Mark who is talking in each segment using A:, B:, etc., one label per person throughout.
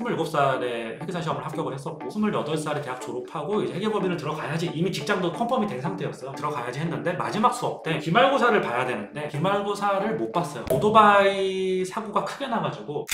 A: 27살에 회계사 시험을 합격을 했었고 28살에 대학 졸업하고 이제 회계법인을 들어가야지, 이미 직장도 컨펌이 된 상태였어요. 들어가야지 했는데 마지막 수업 때 기말고사를 봐야 되는데 기말고사를 못 봤어요. 오토바이 사고가 크게 나가지고.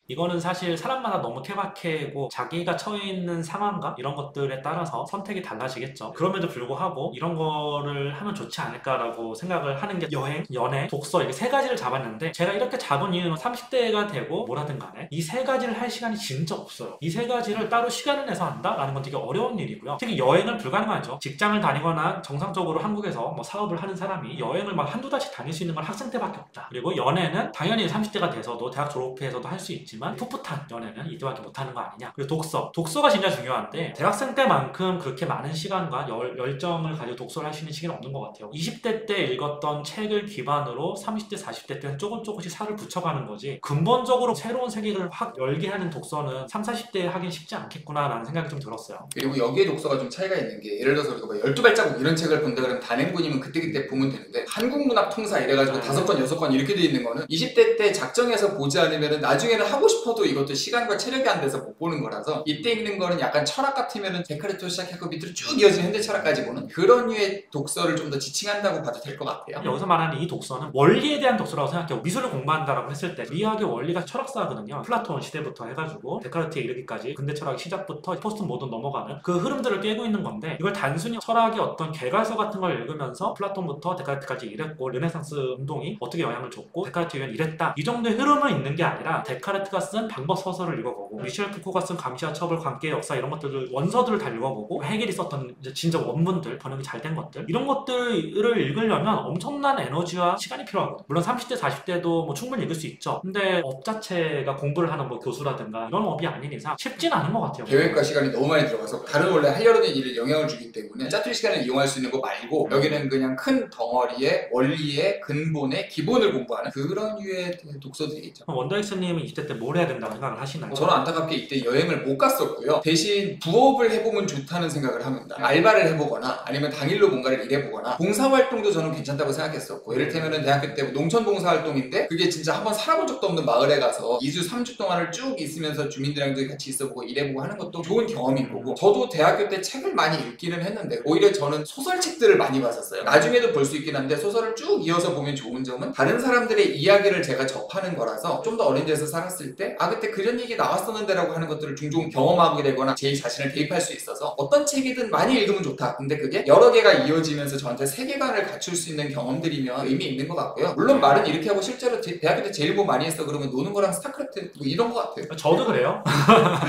A: 이거는 사실 사람마다 너무 케바케고 자기가 처해 있는 상황과 이런 것들에 따라서 선택이 달라지겠죠. 그럼에도 불구하고 이런 거를 하면 좋지 않을까라고 생각을 하는 게 여행, 연애, 독서, 이게 세 가지를 잡았는데, 제가 이렇게 잡은 이유는 30대가 되고 뭐라든 간에 이 세 가지를 할 시간이 진짜 없어요. 이 세 가지를 따로 시간을 내서 한다라는 건 되게 어려운 일이고요. 특히 여행은 불가능하죠. 직장을 다니거나 정상적으로 한국에서 뭐 사업을 하는 사람이 여행을 막 한두 달씩 다닐 수 있는 건 학생 때밖에 없다. 그리고 연애는 당연히 30대가 돼서도 대학 졸업해서도 할 수 있지만 풋풋한 연애는 이때밖에 못하는 거 아니냐. 그리고 독서가 진짜 중요한데 대학생 때만큼 그렇게 많은 시간과 열정을 가지고 독서를 할 수 있는 시기는 없는 것 같아요. 20대 때 읽었던 책을 기반으로 30대, 40대 때는 조금씩 살을 붙여가는 거지, 근본적으로 새로운 세계를 확 열게 하는 독서는 30, 40대에 하긴 쉽지 않겠구나 라는 생각이 좀 들었어요.
B: 그리고 여기에 독서가 좀 차이가 있는 게, 예를 들어서 우리가 뭐 12발자국 이런 책을 본다 그러면 단행본이면 그때그때 보면 되는데, 한국문학통사 이래가지고 5권, 6권 이렇게 돼 있는 거는 20대 때 작정해서 보지 않으면 나중에는 하고 싶어도 이것도 시간과 체력이 안 돼서 못 보는 거라서, 이때 읽는 거는 약간 철학 같으면 데카르트 시작해서 밑으로 쭉 이어지는 현대 철학까지 보는 그런 류의 독서를 좀 더 지칭한다고 봐도 될 것 같아요.
A: 여기서 말하는 이 독서는 원리에 대한 독서라고 생각해요. 미술을 공부한다라고 했을 때 미학의 원리가 철학사거든요. 플라톤 시대부터 해가지고 데카르트에 이르기까지 근대 철학의 시작부터 포스트 모던 넘어가는 그 흐름들을 깨고 있는 건데, 이걸 단순히 철학의 어떤 개괄서 같은 걸 읽으면서 플라톤부터 데카르트까지 이랬고 르네상스 운동이 어떻게 영향을 줬고 데카르트 이후엔 이랬다, 이 정도의 흐름을 읽는 게 아니라 데카르트가 쓴 방법 서설을 읽어보고 미셸 푸코가 쓴 감시와 처벌, 관계의 역사 이런 것들을 원서들을 다 읽어보고 해겔이 썼던 이제 진짜 원문들, 번역이 잘 된 것들, 이런 것들을 읽으려면 엄청난 에너지와 시간이 필요하거든요. 물론 30대, 40대도 뭐 충분히 읽을 수 있죠. 근데 업 자체가 공부를 하는 뭐 교수라든가 이런 업이 아닌 이상 쉽진 않은 것 같아요.
B: 계획과 시간이 너무 많이 들어가서 다른 원래 하려는 일에 영향을 주기 때문에 짜투리 시간을 이용할 수 있는 거 말고, 여기는 그냥 큰 덩어리의 원리의 근본의 기본을 공부하는 그런 류의 독서들이 있죠.
A: 원더엑스님은 20대 때 뭘 해야 된다고 생각을 하시나요?
B: 저는 안타깝게 이때 여행을 못 갔었고요. 대신 부업을 해보면 좋다는 생각을 합니다. 알바를 해보거나 아니면 당일로 뭔가를 일해보거나, 봉사활동도 저는 괜찮다고 생각했었고, 이를테면 대학교 때 농촌 봉사활동인데 그게 진짜 한번 살아본 적도 없는 마을에 가서 2주, 3주 동안을 쭉 있으면서 주민들이랑도 같이 있어보고 일해보고 하는 것도 좋은 경험인 거고, 저도 대학교 때 책을 많이 읽기는 했는데 오히려 저는 소설책들을 많이 봤었어요. 나중에도 볼 수 있긴 한데 소설을 쭉 이어서 보면 좋은 점은 다른 사람들의 이야기를 제가 접하는 거라서, 좀 더 어린 데서 살았을 때 그때 그런 얘기 나왔었는데 라고 하는 것들을 종종 경험하게 되거나 제 자신을 대입할 수 있어서, 어떤 책이든 많이 읽으면 좋다. 근데 그게 여러 개가 이어지면서 저한테 세계관을 갖출 수 있는 경험들이면 의미 있는 것 같고요. 물론 말은 이렇게 하고 실제로 대학교 때 제일 뭐 많이 했어 그러면 노는 거랑 스타크래프트 뭐 이런 것 같아요.
A: 저도 그래요.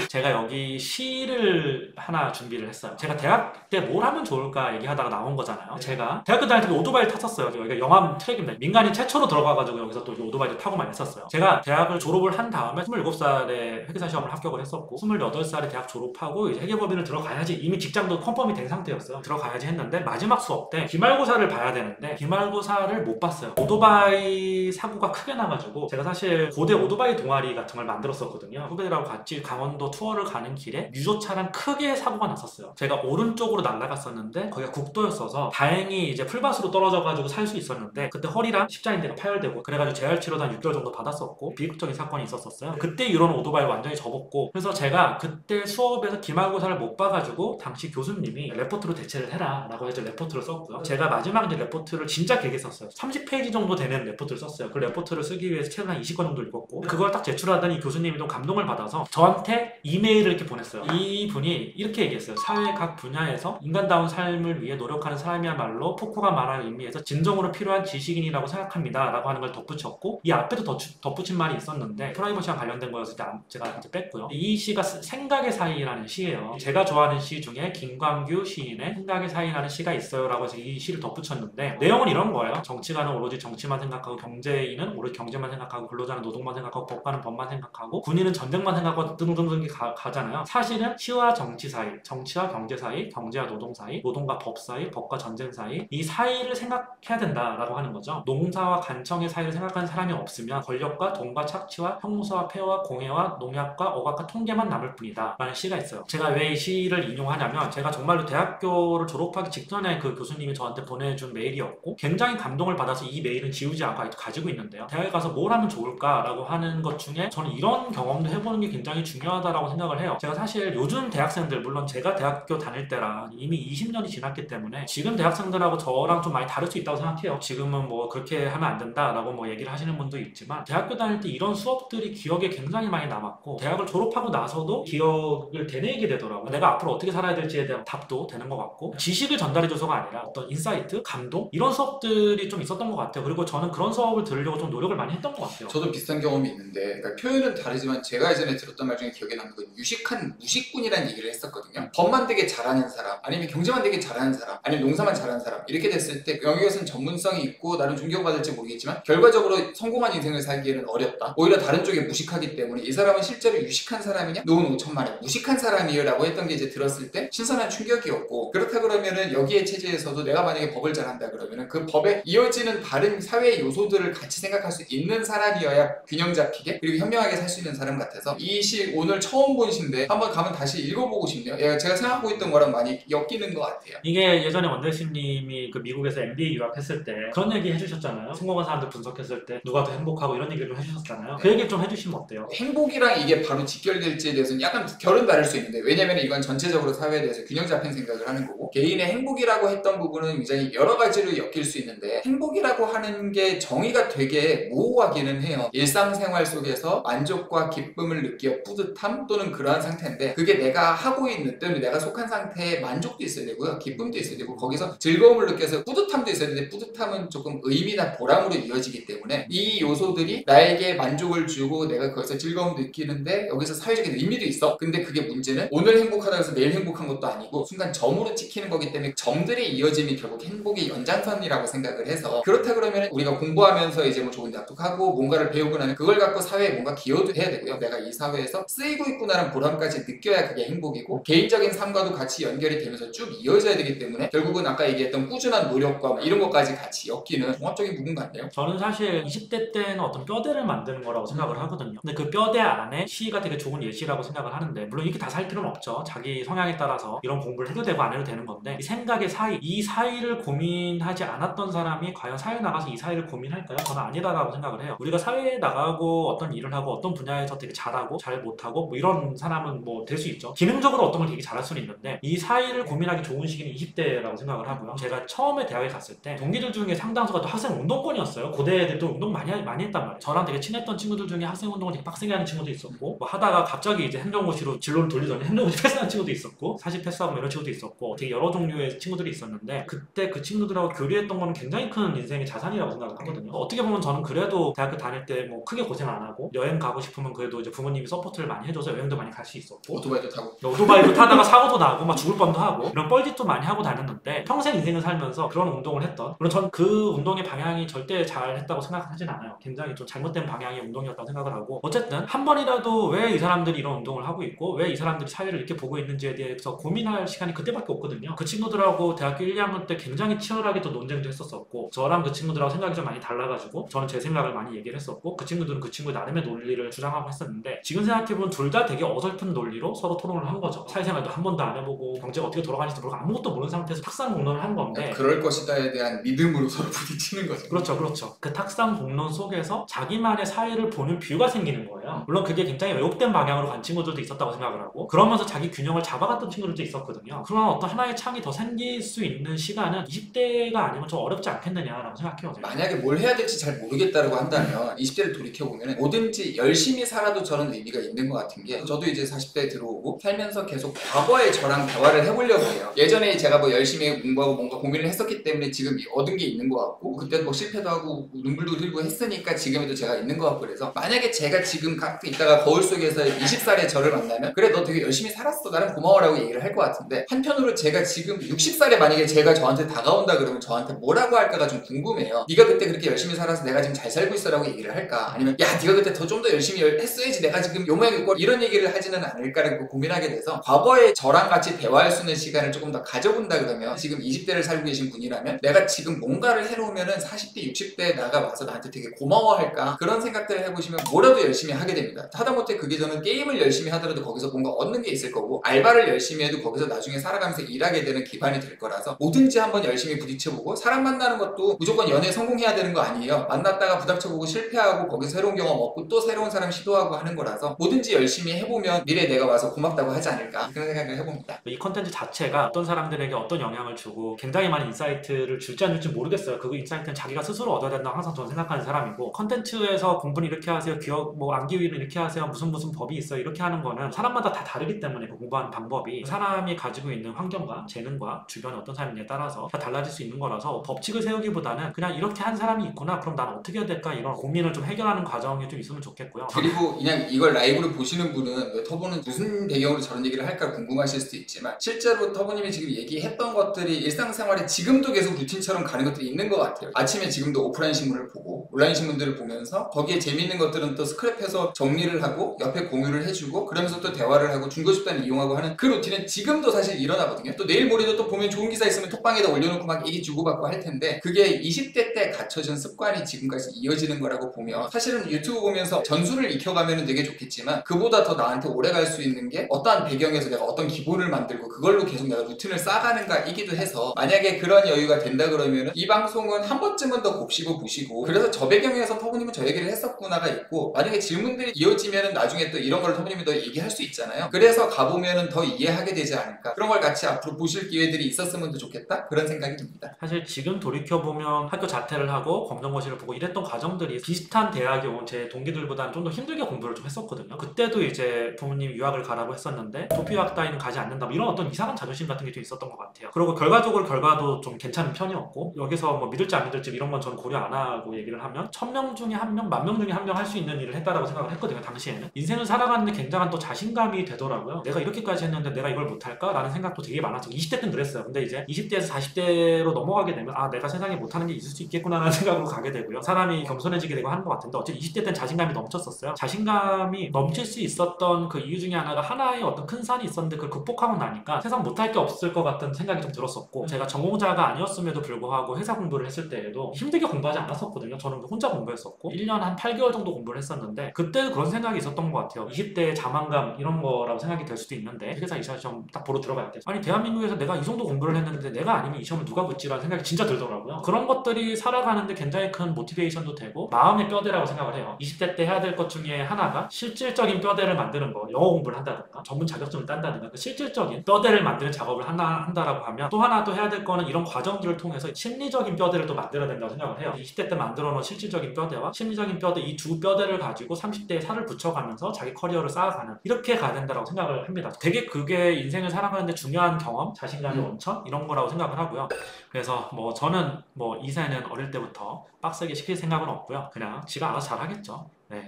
A: 제가 여기 시를 하나 준비를 했어요. 제가 대학 때 뭘 하면 좋을까 얘기하다가 나온 거잖아요. 제가 대학교 다닐 때 오토바이를 탔었어요. 여기가 영암 트랙입니다. 민간인 최초로 들어가가지고 여기서 또 오토바이를 타고 많이 했었어요. 제가 대학을 졸업을 한 다음에 27살에 회계사 시험을 합격을 했었고 28살에 대학 졸업하고 이제 회계법인을 들어가야지, 이미 직장도 컨펌이 된 상태였어요. 들어가야지 했는데 마지막 수업 때 기말고사를 봐야 되는데 기말고사를 못 봤어요. 오토바이 사고가 크게 나가지고, 제가 사실 고대 오토바이 동아리 같은 걸 만들었었거든요. 후배들하고 같이 강원도 투어를 가는 길에 유조차랑 크게 사고가 났었어요. 제가 오른쪽으로 날아갔었는데 거기가 국도였어서 다행히 이제 풀밭으로 떨어져가지고 살 수 있었는데, 그때 허리랑 십자인대가 파열되고 그래가지고 재활치료도 한 6개월 정도 받았었고 비극적인 사건이 있었어요. 그때 이후로는 오토바이를 완전히 접었고, 그래서 제가 그때 수업에서 기말고사를 못 봐가지고 당시 교수님이 레포트로 대체를 해라 라고 해서 레포트를 썼고요. 제가 마지막 이제 레포트를 진짜 길게 썼어요. 30페이지 정도 되는 레포트를 썼어요. 그 레포트를 쓰기 위해서 책을 한 20권 정도 읽었고, 그걸 딱 제출하더니 교수님이 좀 감동을 받아서 저한테 이메일을 이렇게 보냈어요. 이분이 이렇게 얘기했어요. 사회 각 분야에서 인간다운 삶을 위해 노력하는 사람이야말로 푸코가 말하는 의미에서 진정으로 필요한 지식인이라고 생각합니다 라고 하는 걸 덧붙였고, 이 앞에도 덧붙인 말이 있었는데 프라이버시와 관련된 거여서 제가 이제 뺐고요. 이 시가 생각의 사이라는 시예요. 제가 좋아하는 시 중에 김광규 시인의 생각의 사이라는 시가 있어요 라고 해서 이 시를 덧붙였는데, 내용은 이런 거예요. 정치가는 오로지 정치만 생각하고, 경제인은 오로지 경제만 생각하고, 근로자는 노동만 생각하고, 법관은 법만 생각하고, 군인은 전쟁만 생각하고 등등등 가잖아요. 사실은 시와 정치 사이, 정치와 경제 사이, 경제와 노동 사이, 노동과 법 사이, 법과 전쟁 사이, 이 사이를 생각해야 된다라고 하는 거죠. 농사와 간청의 사이를 생각하는 사람이 없으면 권력과 돈과 착취와 형무와 판서와 폐허와 공해와 농약과 억압과 통계만 남을 뿐이다 라는 시가 있어요. 제가 왜 이 시를 인용하냐면 제가 정말로 대학교를 졸업하기 직전에 그 교수님이 저한테 보내준 메일이었고 굉장히 감동을 받아서 이 메일은 지우지 않고 아직도 가지고 있는데요. 대학에 가서 뭘 하면 좋을까라고 하는 것 중에 저는 이런 경험도 해보는 게 굉장히 중요하다고 생각을 해요. 제가 사실 요즘 대학생들, 물론 제가 대학교 다닐 때랑 이미 20년이 지났기 때문에 지금 대학생들하고 저랑 좀 많이 다를 수 있다고 생각해요. 지금은 뭐 그렇게 하면 안 된다라고 뭐 얘기를 하시는 분도 있지만 대학교 다닐 때 이런 수업들이 기억에 굉장히 많이 남았고 대학을 졸업하고 나서도 기억을 되뇌이게 되더라고요. 내가 앞으로 어떻게 살아야 될지에 대한 답도 되는 것 같고 지식을 전달해줘서가 아니라 어떤 인사이트, 감동 이런 수업들이 좀 있었던 것 같아요. 그리고 저는 그런 수업을 들으려고 좀 노력을 많이 했던 것 같아요.
B: 저도 비슷한 경험이 있는데 그러니까 표현은 다르지만 제가 예전에 들었던 말 중에 기억에 남는 건 유식한 무식군이라는 얘기를 했었거든요. 법만 되게 잘하는 사람 아니면 경제만 되게 잘하는 사람 아니면 농사만 잘하는 사람 이렇게 됐을 때 영역에서는 전문성이 있고 나름 존경받을지 모르겠지만 결과적으로 성공한 인생을 살기에는 어렵다. 오히려 다른 쪽에 무식하기 때문에 이 사람은 실제로 유식한 사람이냐? 노은 5천만에 무식한 사람이에요 라고 했던 게 이제 들었을 때 신선한 충격이었고 그렇다 그러면은 여기에 체제에서도 내가 만약에 법을 잘한다 그러면은 그 법에 이어지는 다른 사회 요소들을 같이 생각할 수 있는 사람이어야 균형 잡히게 그리고 현명하게 살 수 있는 사람 같아서 이 시 오늘 처음 본 시인데 한번 가면 다시 읽어보고 싶네요. 제가 생각하고 있던 거랑 많이 엮이는 것 같아요.
A: 이게 예전에 원대신님이 그 미국에서 MBA 유학했을 때 그런 얘기 해주셨잖아요. 성공한 사람들 분석했을 때 누가 더 행복하고 이런 얘기를 좀 해주셨잖아요. 그 얘기 좀 해주시면 어때요?
B: 행복이랑 이게 바로 직결될지에 대해서는 약간 결은 다를 수 있는데 왜냐면 이건 전체적으로 사회에 대해서 균형 잡힌 생각을 하는 거고 개인의 행복이라고 했던 부분은 굉장히 여러 가지로 엮일 수 있는데 행복이라고 하는 게 정의가 되게 모호하기는 해요. 일상생활 속에서 만족과 기쁨을 느끼어 뿌듯함 또는 그러한 상태인데 그게 내가 하고 있는 또는 내가 속한 상태에 만족도 있어야 되고요. 기쁨도 있어야 되고 거기서 즐거움을 느껴서 뿌듯함도 있어야 되는데 뿌듯함은 조금 의미나 보람으로 이어지기 때문에 이 요소들이 나에게 만족을 주고 내가 거기서 즐거움을 느끼는데 여기서 사회적인 의미도 있어. 근데 그게 문제는 오늘 행복하다고 해서 내일 행복한 것도 아니고 순간 점으로 찍히는 거기 때문에 점들의 이어짐이 결국 행복의 연장선이라고 생각을 해서 그렇다 그러면 우리가 공부하면서 이제 뭐 좋은 대학도 가고 뭔가를 배우고 나면 그걸 갖고 사회에 뭔가 기여도 해야 되고요. 내가 이 사회에서 쓰이고 있구나라는 보람까지 느껴야 그게 행복이고 개인적인 삶과도 같이 연결이 되면서 쭉 이어져야 되기 때문에 결국은 아까 얘기했던 꾸준한 노력과 이런 것까지 같이 엮이는 종합적인 부분 같네요.
A: 저는 사실 20대 때는 어떤 뼈대를 만드는 거라고 생각을 하거든요. 근데 그 뼈대 안에 시가 되게 좋은 예시라고 생각을 하는데 물론 이렇게 다 살 필요는 없죠. 자기 성향에 따라서 이런 공부를 해도 되고 안 해도 되는 건데 이 생각의 사이, 이 사이를 고민하지 않았던 사람이 과연 사회에 나가서 이 사이를 고민할까요? 저는 아니다라고 생각을 해요. 우리가 사회에 나가고 어떤 일을 하고 어떤 분야에서 되게 잘하고 잘 못하고 뭐 이런 사람은 뭐 될 수 있죠. 기능적으로 어떤 걸 되게 잘할 수는 있는데 이 사이를 고민하기 좋은 시기는 20대라고 생각을 하고요. 제가 처음에 대학에 갔을 때 동기들 중에 상당수가 또 학생 운동권이었어요. 고대 애들도 운동 많이 했단 말이에요. 저랑 되게 친했던 친구들 중에 학생 운동을 되게 빡세게 하는 친구도 있었고 뭐 하다가 갑자기 이제 행정고시로 진로를 돌리더니 행정고시 패스하는 친구도 있었고 사실 패스하고 이런 친구도 있었고 되게 여러 종류의 친구들이 있었는데 그때 그 친구들하고 교류했던 거는 굉장히 큰 인생의 자산이라고 생각을 하거든요. 어떻게 보면 저는 그래도 대학교 다닐 때 뭐 크게 고생 안 하고 여행 가고 싶으면 그래도 이제 부모님이 서포트를 많이 해줘서 여행도 많이 갈 수 있었고
B: 오토바이도 타고
A: 오토바이도 타다가 사고도 나고 막 죽을 뻔도 하고 이런 뻘짓도 많이 하고 다녔는데 평생 인생을 살면서 그런 운동을 했던 물론 전 그 운동의 방향이 절대 잘했다고 생각하진 않아요. 굉장히 좀 잘못된 방향의 운동이었다고 생각을 하고 어쨌든 한 번이라도 왜 이 사람들이 이런 운동을 하고 있고 왜 이 사람들이 사회를 이렇게 보고 있는지에 대해서 고민할 시간이 그때밖에 없거든요. 그 친구들하고 대학교 1, 2학년 때 굉장히 치열하게 또 논쟁도 했었었고 저랑 그 친구들하고 생각이 좀 많이 달라가지고 저는 제 생각을 많이 얘기를 했었고 그 친구들은 그 친구 나름의 논리를 주장하고 했었는데 지금 생각해보면 둘 다 되게 어설픈 논리로 서로 토론을 한 거죠. 사회생활도 한 번도 안 해보고 경제가 어떻게 돌아가는지도 모르고 아무것도 모르는 상태에서 탁상 공론을 한 건데
B: 그럴 것이다에 대한 믿음으로 서로 부딪히는 거죠.
A: 그렇죠. 그 탁상 공론 속에서 자기만의 사회를 보는 뷰가 생기는 거예요. 물론 그게 굉장히 왜곡된 방향으로 간 친구들도 있었다고 생각을 하고 그러면서 자기 균형을 잡아갔던 친구들도 있었거든요. 그런 어떤 하나의 창이 더 생길 수 있는 시간은 20대가 아니면 좀 어렵지 않겠느냐라고 생각해요. 제가.
B: 만약에 뭘 해야 될지 잘 모르겠다라고 한다면 20대를 돌이켜보면 뭐든지 열심히 살아도 저는 의미가 있는 것 같은 게 저도 이제 40대에 들어오고 살면서 계속 과거의 저랑 대화를 해보려고 해요. 예전에 제가 뭐 열심히 공부하고 뭔가 고민을 했었기 때문에 지금 얻은 게 있는 것 같고 그때 뭐 실패도 하고 눈물도 흘리고 했으니까 지금에도 제가 있는 것 같고 그래서 만약에 제가 지금 이따가 거울 속에서 20살의 저를 만나면 그래 너 되게 열심히 살았어 나는 고마워라고 얘기를 할 것 같은데 한편으로 제가 지금 60살에 만약에 제가 저한테 다가온다 그러면 저한테 뭐라고 할까가 좀 궁금해요. 네가 그때 그렇게 열심히 살아서 내가 지금 잘 살고 있어 라고 얘기를 할까 아니면 야 네가 그때 좀 더 열심히 했어야지 내가 지금 요 모양이고 이런 얘기를 하지는 않을까라고 고민하게 돼서 과거의 저랑 같이 대화할 수 있는 시간을 조금 더 가져본다 그러면 지금 20대를 살고 계신 분이라면 내가 지금 뭔가를 해놓으면은 40대 60대에 나가 와서 나한테 되게 고마워할까 그런 생각들을 해보시면 뭐라 뭐라도 열심히 하게 됩니다. 하다못해 그게 저는 게임을 열심히 하더라도 거기서 뭔가 얻는 게 있을 거고, 알바를 열심히 해도 거기서 나중에 살아가면서 일하게 되는 기반이 될 거라서 뭐든지 한번 열심히 부딪혀보고, 사람 만나는 것도 무조건 연애 성공해야 되는 거 아니에요. 만났다가 부닥쳐보고 실패하고 거기서 새로운 경험 얻고 또 새로운 사람 시도하고 하는 거라서 뭐든지 열심히 해보면 미래에 내가 와서 고맙다고 하지 않을까, 그런 생각을 해봅니다.
A: 이 컨텐츠 자체가 어떤 사람들에게 어떤 영향을 주고 굉장히 많은 인사이트를 줄지 안 줄지 모르겠어요. 그 인사이트는 자기가 스스로 얻어야 된다고 항상 저는 생각하는 사람이고, 컨텐츠에서 공부는 이렇게 하세요, 기억 뭐 암기위는 이렇게 하세요, 무슨 법이 있어요, 이렇게 하는 거는 사람마다 다 다르기 때문에, 그 공부하는 방법이 사람이 가지고 있는 환경과 재능과 주변에 어떤 사람이냐에 따라서 다 달라질 수 있는 거라서, 법칙을 세우기보다는 그냥 이렇게 한 사람이 있구나, 그럼 난 어떻게 해야 될까, 이런 고민을 좀 해결하는 과정이 좀 있으면 좋겠고요.
B: 그리고 그냥 이걸 라이브로 보시는 분은 왜 터보는 무슨 배경으로 저런 얘기를 할까 궁금하실 수도 있지만, 실제로 터보님이 지금 얘기했던 것들이 일상생활에 지금도 계속 루틴처럼 가는 것들이 있는 것 같아요. 아침에 지금도 오프라인 신문을 보고 온라인 신문들을 보면서 거기에 재미있는 것들은 또 스크랩해서 정리를 하고 옆에 공유를 해주고, 그러면서 또 대화를 하고 중고 집단을 이용하고 하는 그 루틴은 지금도 사실 일어나거든요. 또 내일 모레도 또 보면 좋은 기사 있으면 톡방에다 올려놓고 막 얘기 주고받고 할 텐데, 그게 20대 때 갖춰진 습관이 지금까지 이어지는 거라고 보면, 사실은 유튜브 보면서 전술을 익혀가면 되게 좋겠지만 그보다 더 나한테 오래 갈 수 있는 게 어떠한 배경에서 내가 어떤 기본을 만들고 그걸로 계속 내가 루틴을 쌓아가는가 이기도 해서, 만약에 그런 여유가 된다 그러면 이 방송은 한 번쯤은 더 곱씹어 보시고, 그래서 저 배경에서 터보님은 저 얘기를 했었구나가 있고, 만약에 질문들이 이어지면 나중에 또 이런 걸 터보님이 더 얘기할 수 있잖아요. 그래서 가보면 더 이해하게 되지 않을까, 그런 걸 같이 앞으로 보실 기회들이 있었으면 더 좋겠다, 그런 생각이 듭니다.
A: 사실 지금 돌이켜보면 학교 자퇴를 하고 검정고시를 보고 이랬던 과정들이 비슷한 대학에 온 제 동기들보다는 좀 더 힘들게 공부를 좀 했었거든요. 그때도 이제 부모님이 유학을 가라고 했었는데 도피유학 따위는 가지 않는다, 뭐 이런 어떤 이상한 자존심 같은 게 좀 있었던 것 같아요. 그리고 결과도 좀 괜찮은 편이었고, 여기서 뭐 믿을지 안 믿을지 이런 건 저는 고려 안 하고 얘기를 하면 1000명 중에 1명, 10,000명 중에 1명 할 수 있는 일을 했다라고 생각을 했거든요, 당시에는. 인생을 살아가는데 굉장한 또 자신감이 되더라고요. 내가 이렇게까지 했는데 내가 이걸 못할까? 라는 생각도 되게 많았죠. 20대 때는 그랬어요. 근데 이제 20대에서 40대로 넘어가게 되면 아, 내가 세상에 못하는 게 있을 수 있겠구나 라는 생각으로 가게 되고요. 사람이 겸손해지게 되고 하는 것 같은데, 어쨌든 20대 때는 자신감이 넘쳤었어요. 자신감이 넘칠 수 있었던 그 이유 중에 하나가 하나의 어떤 큰 산이 있었는데 그걸 극복하고 나니까 세상 못할 게 없을 것 같은 생각이 좀 들었었고, 제가 전공자가 아니었음에도 불구하고 회사 공부를 했을 때에도 힘들게 공부하지 않았었거든요. 저는 혼자 공부했었고 1년 한 8개월 정도 공부를 했었는데, 그때 그런 생각이 있었던 것 같아요. 20대의 자만감 이런 거라고 생각이 될 수도 있는데, 회사 이 시험 딱 보러 들어갈 때 아니 대한민국에서 내가 이 정도 공부를 했는데 내가 아니면 이 시험을 누가 붙지라는 생각이 진짜 들더라고요. 그런 것들이 살아가는데 굉장히 큰 모티베이션도 되고 마음의 뼈대라고 생각을 해요. 20대 때 해야 될 것 중에 하나가 실질적인 뼈대를 만드는 거, 영어 공부를 한다든가 전문 자격증을 딴다든가 그 실질적인 뼈대를 만드는 작업을 한다라고 하면, 또 하나 또 해야 될 거는 이런 과정들을 통해서 심리적인 뼈대를 또 만들어야 된다고 생각을 해요. 20대 때 만들어 놓은 실질적인 뼈대와 심리적인 뼈대, 이 두 뼈대를 가지고 30대에 살을 붙여가면서 자기 커리어를 쌓아가는, 이렇게 가야 된다고 생각을 합니다. 되게 그게 인생을 살아가는데 중요한 경험, 자신감의 원천 이런 거라고 생각을 하고요. 그래서 뭐 저는 뭐 이사는 어릴 때부터 빡세게 시킬 생각은 없고요. 그냥 지가 알아서 잘 하겠죠. 네.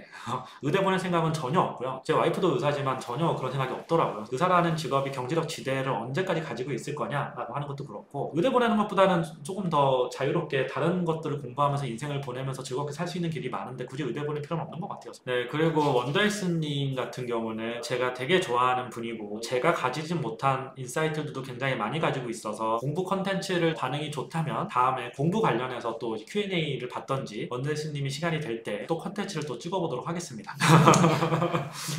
A: 의대 보낼 생각은 전혀 없고요. 제 와이프도 의사지만 전혀 그런 생각이 없더라고요. 의사라는 직업이 경제적 지대를 언제까지 가지고 있을 거냐라고 하는 것도 그렇고, 의대 보내는 것보다는 조금 더 자유롭게 다른 것들을 공부하면서 인생을 보내면서 즐겁게 살 수 있는 길이 많은데 굳이 의대 보낼 필요는 없는 것 같아요. 네, 그리고 원더힐스님 같은 경우는 제가 되게 좋아하는 분이고, 제가 가지지 못한 인사이트들도 굉장히 많이 가지고 있어서 공부 컨텐츠를 반응이 좋다면 다음에 공부 관련해서 또 Q&A를 받던지 원더힐스님이 시간이 될 때 또 컨텐츠를 또 찍어보도록 하겠습니다.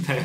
A: 네,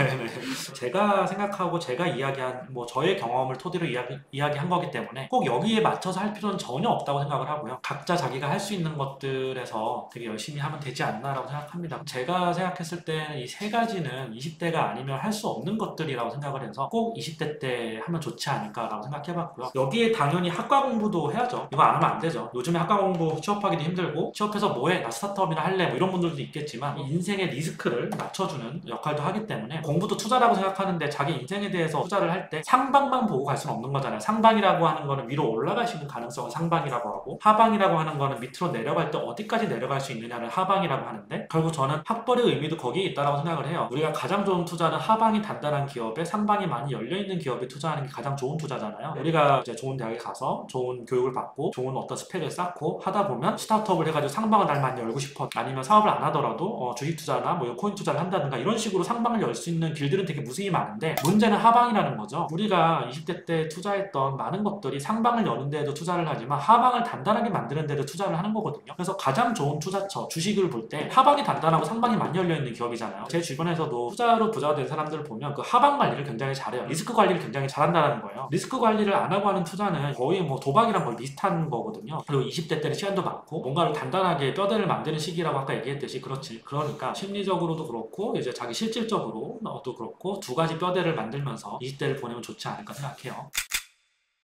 A: 네, 네. 제가 생각하고 제가 이야기한 뭐 저의 경험을 토대로 이야기한 거기 때문에 꼭 여기에 맞춰서 할 필요는 전혀 없다고 생각을 하고요. 각자 자기가 할 수 있는 것들에서 되게 열심히 하면 되지 않나라고 생각합니다. 제가 생각했을 때는 이 세 가지는 20대가 아니면 할 수 없는 것들이라고 생각을 해서 꼭 20대 때 하면 좋지 않을까라고 생각해봤고요. 여기에 당연히 학과 공부도 해야죠. 이거 안 하면 안 되죠. 요즘에 학과 공부 취업하기도 힘들고, 취업해서 뭐해? 나 스타트업이나 할래? 뭐 이런 분들도 있겠지만 인생의 리스크를 맞춰주는 역할도 하기 때문에 공부도 투자라고 생각하는데, 자기 인생에 대해서 투자를 할 때 상방만 보고 갈 수는 없는 거잖아요. 상방이라고 하는 거는 위로 올라갈 수 있는 가능성을 상방이라고 하고, 하방이라고 하는 거는 밑으로 내려갈 때 어디까지 내려갈 수 있느냐를 하방이라고 하는데, 결국 저는 학벌의 의미도 거기에 있다고 생각을 해요. 우리가 가장 좋은 투자는 하방이 단단한 기업에 상방이 많이 열려있는 기업에 투자하는 게 가장 좋은 투자잖아요. 우리가 이제 좋은 대학에 가서 좋은 교육을 받고 좋은 어떤 스펙을 쌓고 하다 보면 스타트업 스타트업을 해가지고 상방을 날 많이 열고 싶어, 아니면 사업을 안 하더라도 주식 투자나 뭐 코인 투자를 한다든가 이런 식으로 상방을 열 수 있는 길들은 되게 무수히 많은데, 문제는 하방이라는 거죠. 우리가 20대 때 투자했던 많은 것들이 상방을 여는 데에도 투자를 하지만 하방을 단단하게 만드는 데도 투자를 하는 거거든요. 그래서 가장 좋은 투자처, 주식을 볼 때 하방이 단단하고 상방이 많이 열려있는 기업이잖아요. 제 주변에서도 투자로 부자가 된 사람들을 보면 그 하방 관리를 굉장히 잘해요. 리스크 관리를 굉장히 잘한다는 거예요. 리스크 관리를 안 하고 하는 투자는 거의 뭐 도박이랑 거의 비슷한 거거든요. 그리고 20대 때는 시간도 많고 뭔가를 단단하게 뼈대를 만드는 시기라고 아까 얘기했듯이, 그렇지. 그러니까 심리적으로도 그렇고 이제 자기 실질적으로도 그렇고 두 가지 뼈대를 만들면서 20대를 보내면 좋지 않을까 생각해요.